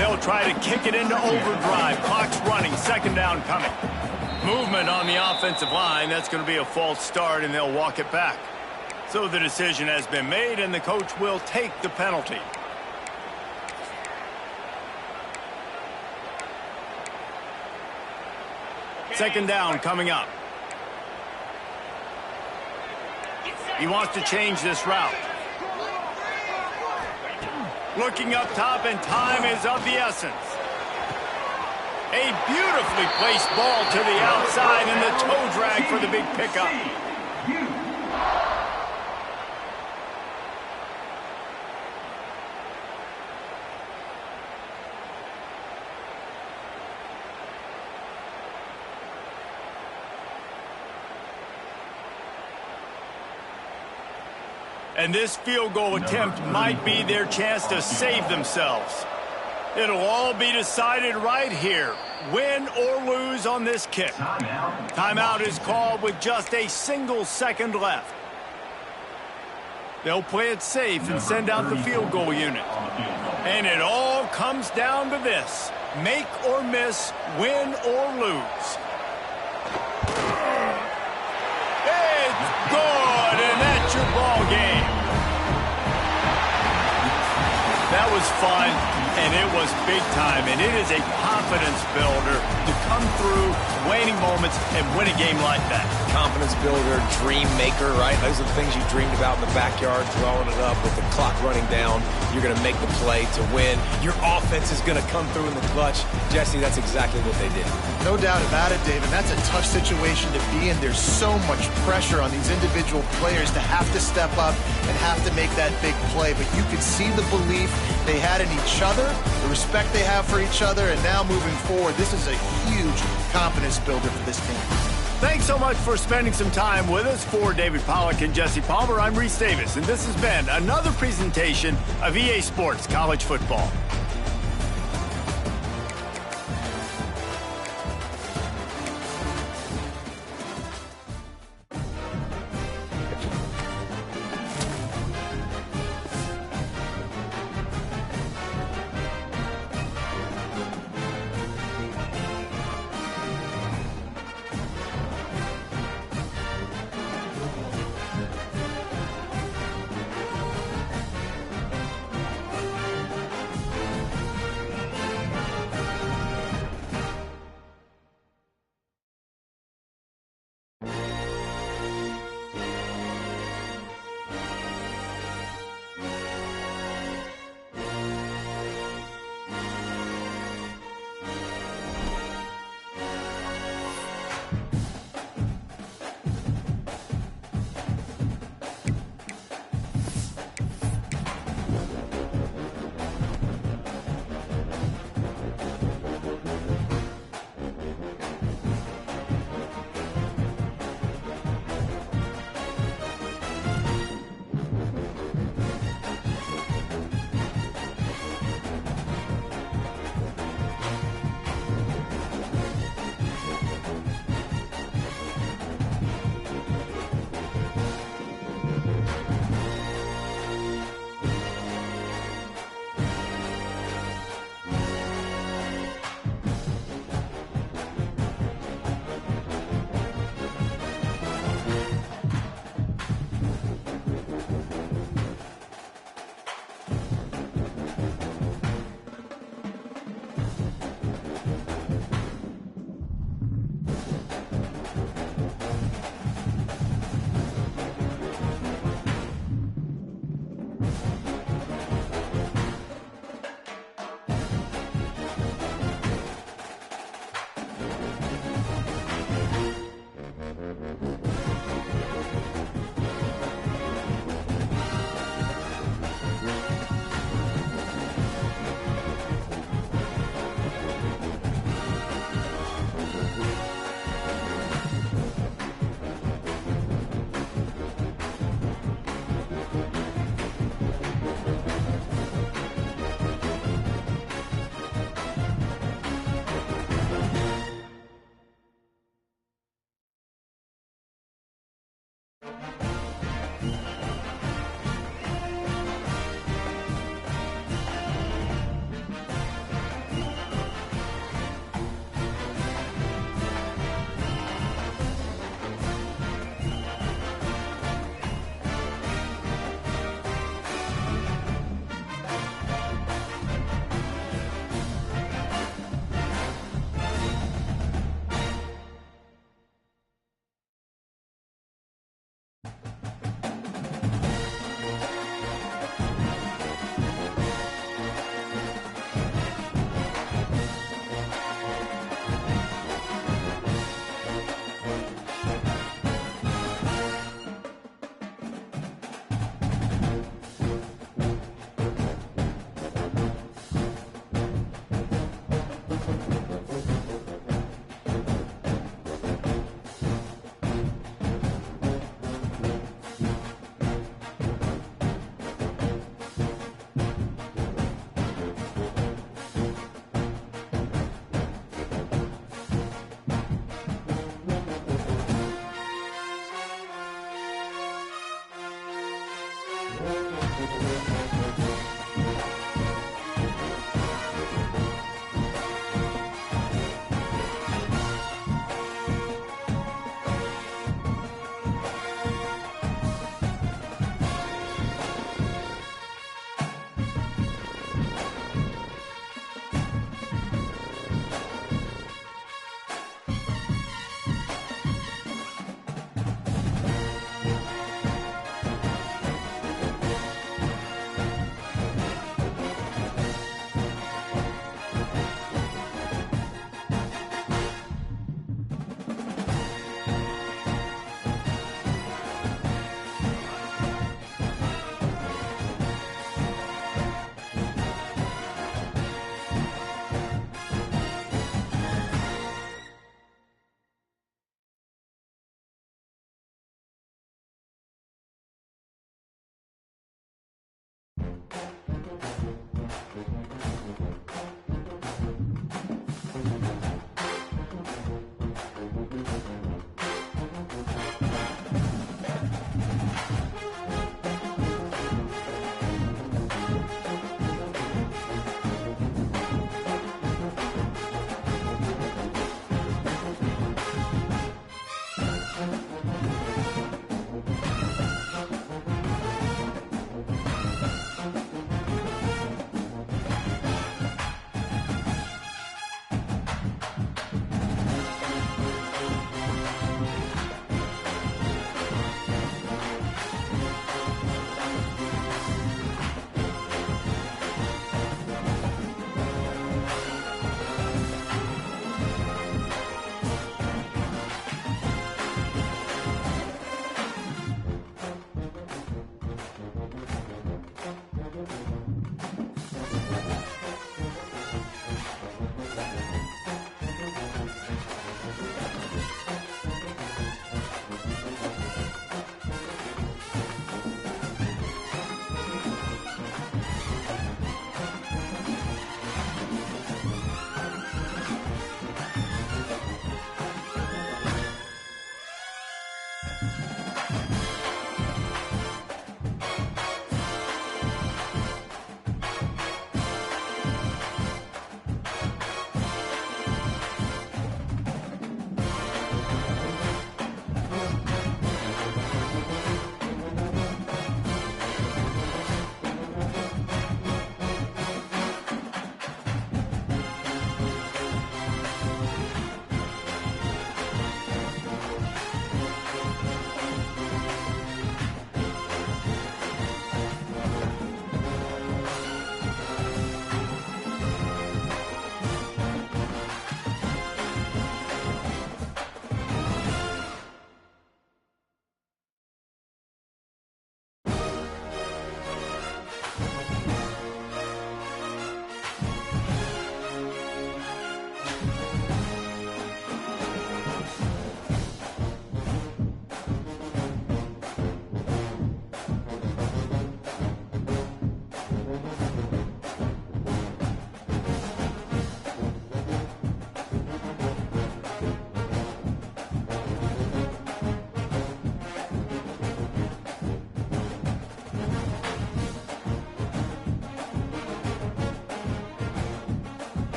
They'll try to kick it into overdrive. Clock's running, second down coming. Movement on the offensive line. That's going to be a false start, and they'll walk it back. So the decision has been made, and the coach will take the penalty. Second down coming up. He wants to change this route. Looking up top, and time is of the essence. A beautifully placed ball to the outside, and the toe drag for the big pickup. And this field goal attempt might be their chance to save themselves. It'll all be decided right here, win or lose on this kick. Timeout is called with just a single second left. They'll play it safe and send out the field goal unit. And it all comes down to this: make or miss, win or lose. It's good, and that's your ball game. That was fun, and it was big time, and it is a confidence builder to come through waning moments and win a game like that. Confidence builder, dream maker, right? Those are the things you dreamed about in the backyard, drawing it up with the clock running down. You're going to make the play to win. Your offense is going to come through in the clutch. Jesse, that's exactly what they did. No doubt about it, David. That's a tough situation to be in. There's so much pressure on these individual players to have to step up and have to make that big play. But you could see the belief they had in each other, the respect they have for each other, and now moving forward, this is a huge confidence builder for this team. Thanks so much for spending some time with us. For David Pollack and Jesse Palmer, I'm Reese Davis, and this has been another presentation of EA Sports College Football.